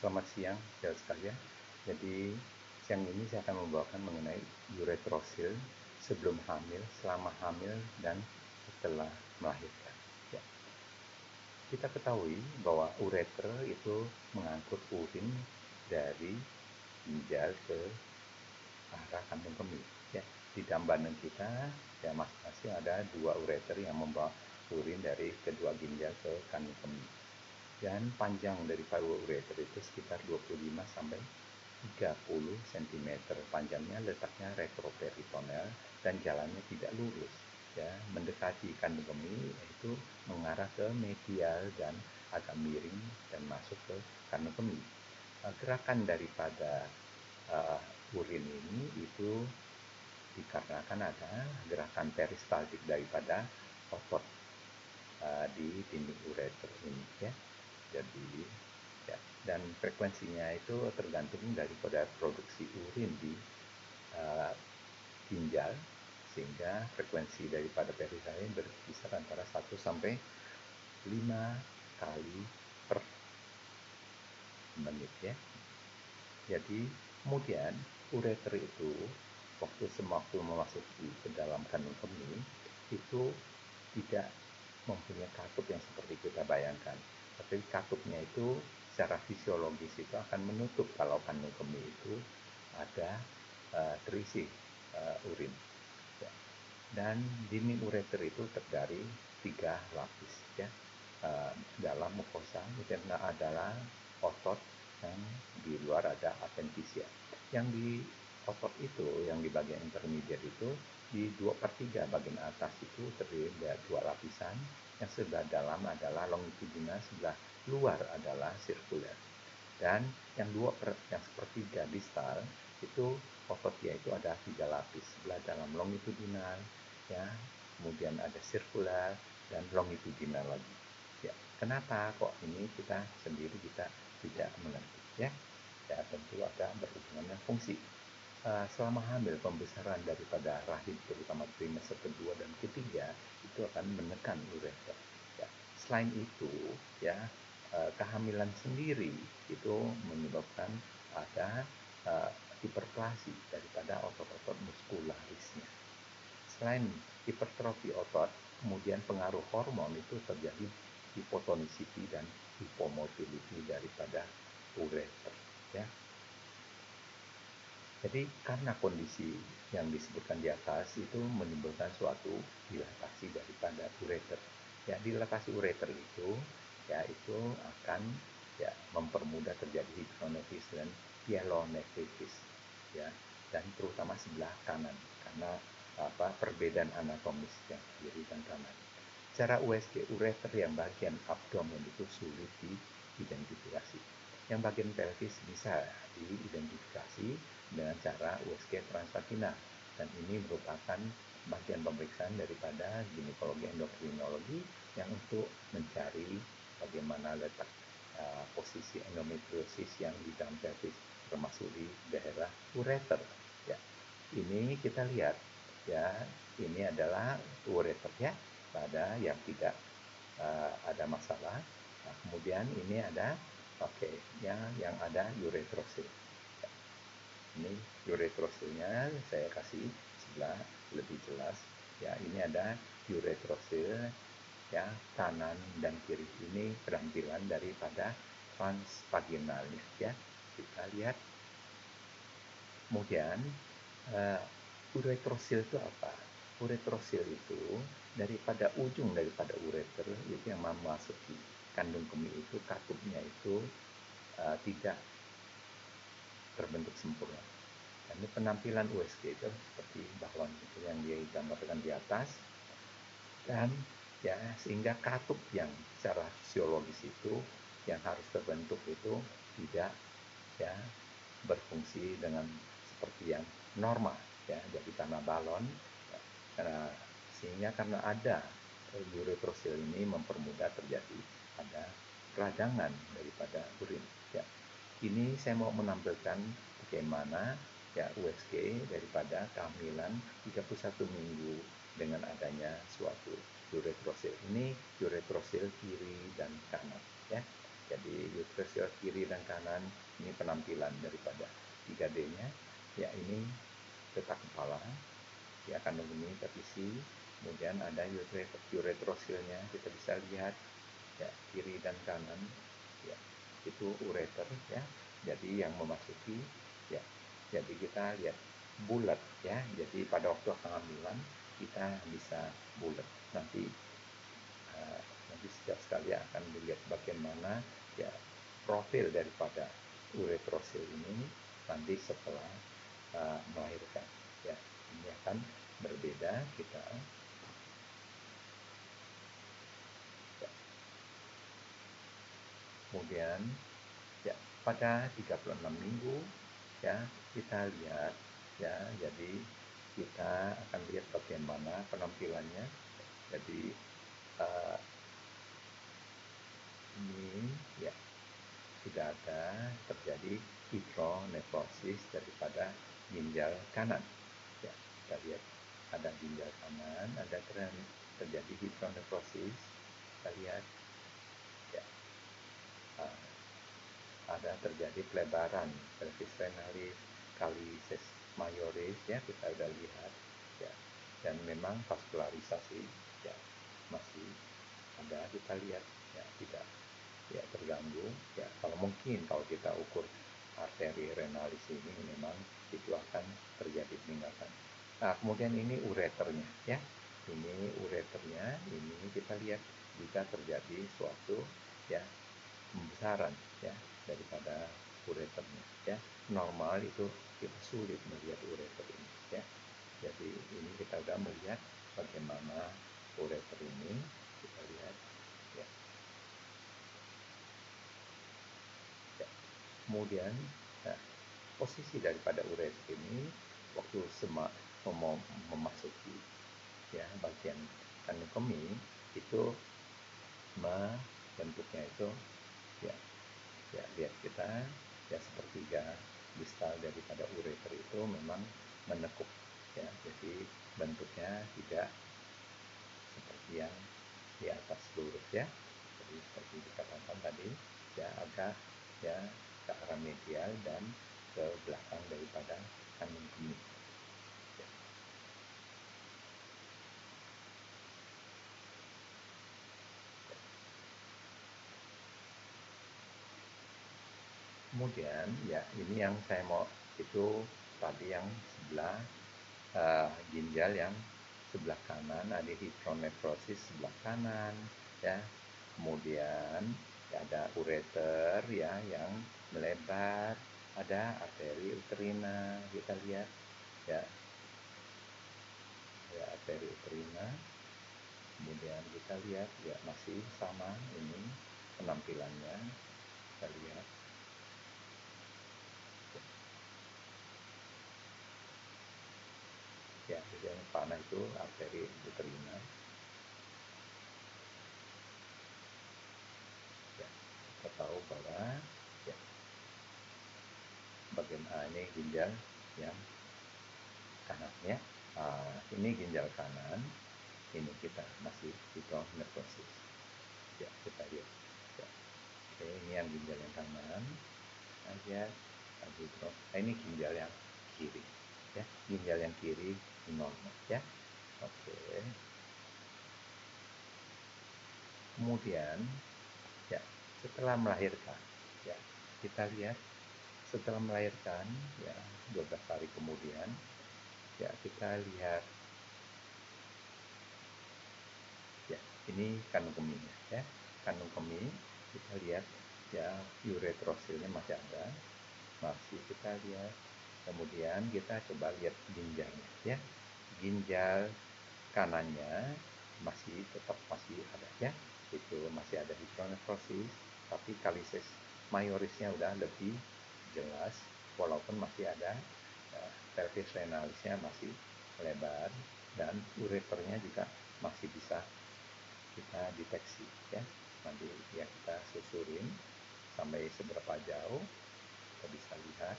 Selamat siang, saudara sekalian. Jadi, siang ini saya akan membawakan mengenai uretrosil sebelum hamil, selama hamil, dan setelah melahirkan. Ya. Kita ketahui bahwa ureter itu mengangkut urin dari ginjal ke arah kandung kemih. Ya. Di dalam badan kita, ya masing-masing ada dua ureter yang membawa urin dari kedua ginjal ke kandung kemih. Dan panjang dari paru ureter itu sekitar 25 sampai 30 cm. Panjangnya letaknya retroperitoneal dan jalannya tidak lurus, ya, mendekati kandung kemih, yaitu mengarah ke medial dan agak miring dan masuk ke kandung kemih. Gerakan daripada urin ini itu dikarenakan ada gerakan peristaltik daripada otot di dinding ureter ini, ya. Jadi ya, dan frekuensinya itu tergantung daripada produksi urin di ginjal, sehingga frekuensi daripada peristaltik berkisar antara 1 sampai 5 kali per menit, ya. Jadi kemudian ureter itu waktu memasuki ke dalam kandung kemih itu tidak mempunyai katup yang seperti kita bayangkan. Tapi katupnya itu secara fisiologis itu akan menutup kalau kandung kemih itu ada terisi urin. Ya. Dan dinding ureter itu terdiri 3 lapis, ya. Dalam mukosa itu adalah otot, yang di luar ada adventitia. Yang di otot itu, yang di bagian intermediate itu, di 2/3 bagian atas itu terdiri dari 2 lapisan, yang sebelah dalam adalah longitudinal, sebelah luar adalah sirkuler. Dan yang 1/3 distal itu ototnya itu ada 3 lapis, sebelah dalam longitudinal, ya, kemudian ada sirkular dan longitudinal lagi. Ya, kenapa kok ini kita sendiri kita tidak mengerti, ya? Ya, tentu ada berhubungan dengan fungsi. Selama hamil, pembesaran daripada rahim, terutama trimester kedua dan ketiga, itu akan menekan ureter. Ya. Selain itu, ya, kehamilan sendiri itu menyebabkan ada hiperplasi daripada otot-otot muskularisnya. Selain hipertrofi otot, kemudian pengaruh hormon itu terjadi hipotonicity dan hipomotility daripada ureter, ya. Jadi karena kondisi yang disebutkan di atas itu menimbulkan suatu dilatasi daripada ureter. Ya, dilatasi ureter itu ya itu akan ya mempermudah terjadi hidronephritis dan pyelonephritis, ya, dan terutama sebelah kanan karena perbedaan anatomis yang kiri dan kanan. Secara USG, ureter yang bagian abdomen itu sulit diidentifikasi. Yang bagian pelvis bisa diidentifikasi dengan cara USG transvaginal, dan ini merupakan bagian pemeriksaan daripada ginekologi endokrinologi yang untuk mencari bagaimana letak posisi endometriosis yang di dalam pelvis, termasuk di daerah ureter. Ya, ini kita lihat, ya, ini adalah ureter, ya, pada yang tidak ada masalah. Nah, kemudian ini ada yang ada uretrosil. Ya. Ini uretrosilnya saya kasih sebelah lebih jelas. Ya, ini ada uretrosil, ya, kanan dan kiri. Ini penampilan daripada transvaginalnya, ya. Kita lihat. Kemudian uretrosil itu apa? Uretrosil itu daripada ujung daripada ureter itu yang memasuki kandung kemih itu katupnya itu tidak terbentuk sempurna. Dan ini penampilan USG itu seperti balon itu yang digambarkan di atas, dan ya sehingga katup yang secara fisiologis itu yang harus terbentuk itu tidak ya berfungsi dengan seperti yang normal, ya, jadi karena balon, ya, sehingga karena ada uretrosil ini mempermudah terjadi ada peradangan daripada urin, ya. Ini saya mau menampilkan bagaimana ya USG daripada kehamilan 31 minggu dengan adanya suatu uretrosil. Ini uretrosil kiri dan kanan, ya. Jadi uterus kiri dan kanan ini penampilan daripada 3D-nya. Ya, ini letak kepala, ya, kandung kemih terisi, kemudian ada uretrosilnya, kita bisa lihat ya kiri dan kanan, ya itu ureter, ya, jadi yang memasuki, ya, jadi kita lihat bulat, ya, jadi pada waktu kehamilan kita bisa bulat. Nanti setiap sekali akan dilihat bagaimana ya profil daripada uretrosil ini nanti setelah melahirkan, ya, ini akan berbeda kita, ya. Kemudian ya pada 36 minggu, ya, kita lihat, ya, jadi kita akan lihat bagaimana penampilannya. Jadi uh, ini ya sudah ada terjadi hidronefrosis daripada ginjal kanan, ya, kita lihat ada ginjal kanan, ada terjadi hidronefrosis, kita lihat, ya, ada terjadi pelebaran pelvis renalis, calices majoris, ya, kita sudah lihat, ya, dan memang vaskularisasi ya masih ada, kita lihat, ya, tidak ya terganggu, ya, kalau kita ukur arteri renalis ini memang itu akan terjadi peningkatan. Nah, kemudian ini ureternya, ya, ini ureternya, ini kita lihat jika terjadi suatu ya pembesaran ya daripada ureternya, ya, normal itu kita sulit melihat ureter ini, ya, jadi ini kita sudah melihat bagaimana ureter ini, kita lihat, ya. Kemudian nah, posisi daripada ureter ini waktu mau memasuki ya bagian kandung kemih itu bentuknya itu ya, ya, lihat kita ya sepertiga distal daripada ureter itu memang menekuk, ya, jadi bentuknya tidak seperti yang di atas lurus, ya, jadi seperti dikatakan tadi ya agak ya ke arah medial dan ke belakang daripada kandung kemih, ya. Kemudian ya ini yang saya mau itu tadi yang sebelah ginjal yang sebelah kanan ada hidronefrosis sebelah kanan, ya, kemudian ya, ada ureter ya yang melebar, ada arteri uterina, kita lihat ya, ada arteri uterina, kemudian kita lihat ya masih sama ini penampilannya, kita lihat, ya, yang panah itu arteri uterina, ya, kita tahu bahwa ya bagian A ini ginjal yang kanan, ya. Ini ginjal kanan, ini kita masih hidronefrosis, ya, kita lihat, ya. Oke, ini yang ginjal yang kanan aja ini ginjal yang kiri, ya, ginjal yang kiri normal, ya. Oke, kemudian ya setelah melahirkan, ya, kita lihat setelah melahirkan ya 12 hari kemudian, ya, kita lihat ya ini kandung kemihnya, ya, kandung kemih, kita lihat ya uretrosilnya masih ada, masih kita lihat, kemudian kita coba lihat ginjalnya, ya, ginjal kanannya masih ada, ya, itu masih ada hidronefrosis, tapi calices majorisnya udah lebih jelas, walaupun masih ada pelvis renalisnya masih lebar, dan ureternya juga masih bisa kita deteksi, ya, nanti ya kita susurin sampai seberapa jauh kita bisa lihat.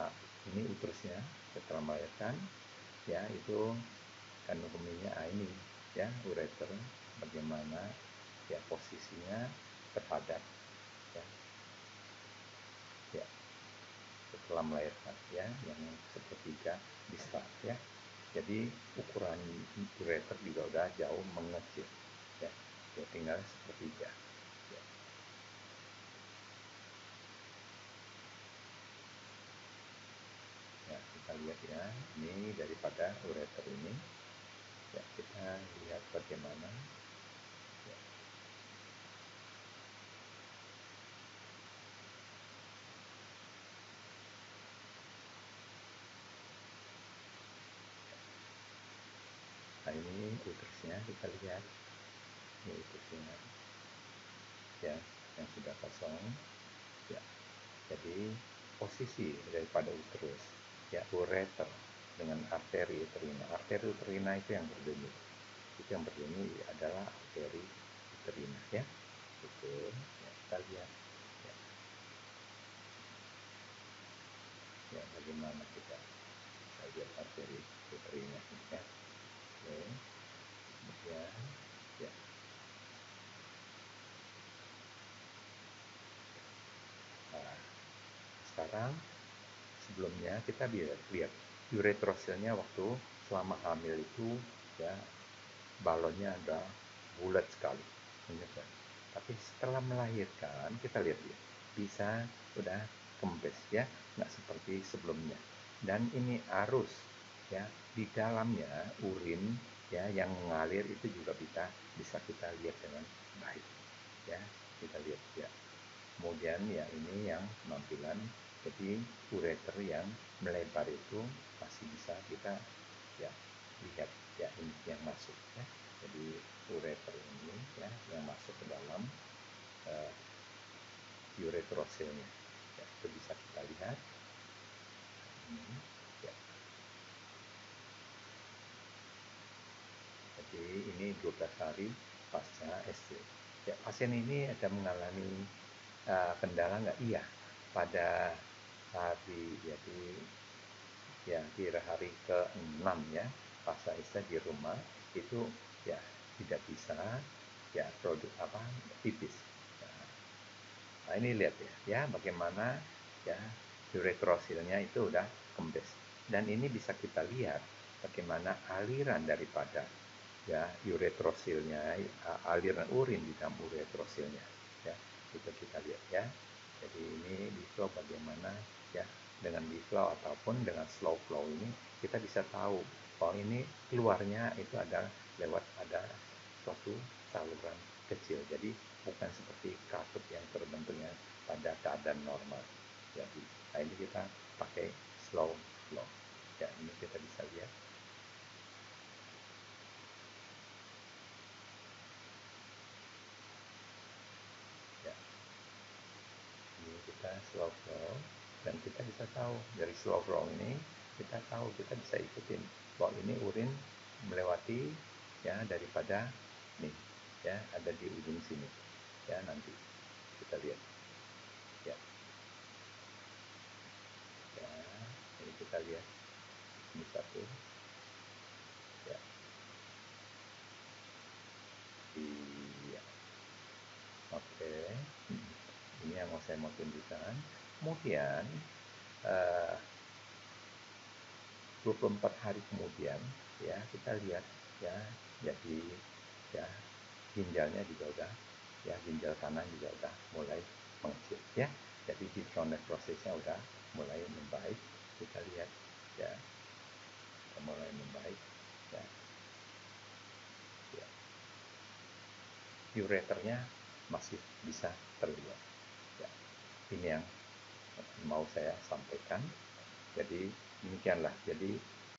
Nah, ini uterusnya setelah melahirkan, ya, itu kandung kemihnya ini, ya, ureter bagaimana ya posisinya terhadap ya, ya setelah melahirkan ya, yang sepertiga distal ya. Jadi ukuran ureter juga udah jauh mengecil ya, ya tinggal sepertiga ya. Ya, kita lihat ya, ini daripada ureter ini ya, kita lihat bagaimana ya. Nah ini uterusnya kita lihat, ini uterusnya ya, yang sudah kosong ya. Jadi posisi daripada uterus ya, ureter dengan arteri uterina itu yang berdunyi, adalah arteri uterina ya, itu ya, kita lihat ya, ya bagaimana kita bisa lihat arteri uterina ya. Oke, kemudian ya, nah, sekarang sebelumnya kita lihat uretrosilnya waktu selama hamil itu ya, balonnya ada bulat sekali, menyebar. Tapi setelah melahirkan kita lihat ya, bisa udah kempes ya, nggak seperti sebelumnya. Dan ini arus ya, di dalamnya urin ya yang mengalir itu juga bisa kita lihat dengan baik ya, kita lihat ya. Kemudian ya, ini yang penampilan, jadi ureter yang melebar itu masih bisa kita ya lihat ya, ini yang masuk ya. Jadi ureter ini ya yang masuk ke dalam uh, uretrosilnya ya, itu bisa kita lihat ini ya. Jadi ini 12 hari pasca SC ya. Pasien ini ada mengalami kendala nggak? Iya, pada hari, jadi ya di hari ke-6 ya, pasca ISA di rumah itu ya tidak bisa ya produk apa, pipis. Nah ini lihat ya, ya bagaimana ya uretrosilnya itu udah kempes. Dan ini bisa kita lihat bagaimana aliran daripada ya uretrosilnya, aliran urin di dalam uretrosilnya ya, itu kita lihat ya. Jadi ini di flow bagaimana ya, dengan di flow ataupun dengan slow flow ini kita bisa tahu bahwa ini keluarnya itu ada lewat ada suatu saluran kecil, jadi bukan seperti katup yang terbentuknya pada keadaan normal. Jadi nah ini kita pakai slow flow ya, ini kita bisa lihat ya. Ini kita slow flow, dan kita bisa tahu dari slow flow ini, kita tahu, kita bisa ikutin bahwa ini urin melewati ya daripada nih ya, ada di ujung sini ya, nanti kita lihat ya. Ya ini kita lihat, ini satu ya, iya oke. Ini yang mau tunjukkan. Kemudian eh, 24 hari kemudian ya, kita lihat ya, jadi ya ginjalnya juga udah ya, ginjal kanan juga udah mulai mengecil ya. Jadi hidronefrosisnya udah mulai membaik, kita lihat ya, udah mulai membaik ya, ya. Ureternya masih bisa terlihat ya. Ini yang mau saya sampaikan. Jadi demikianlah, jadi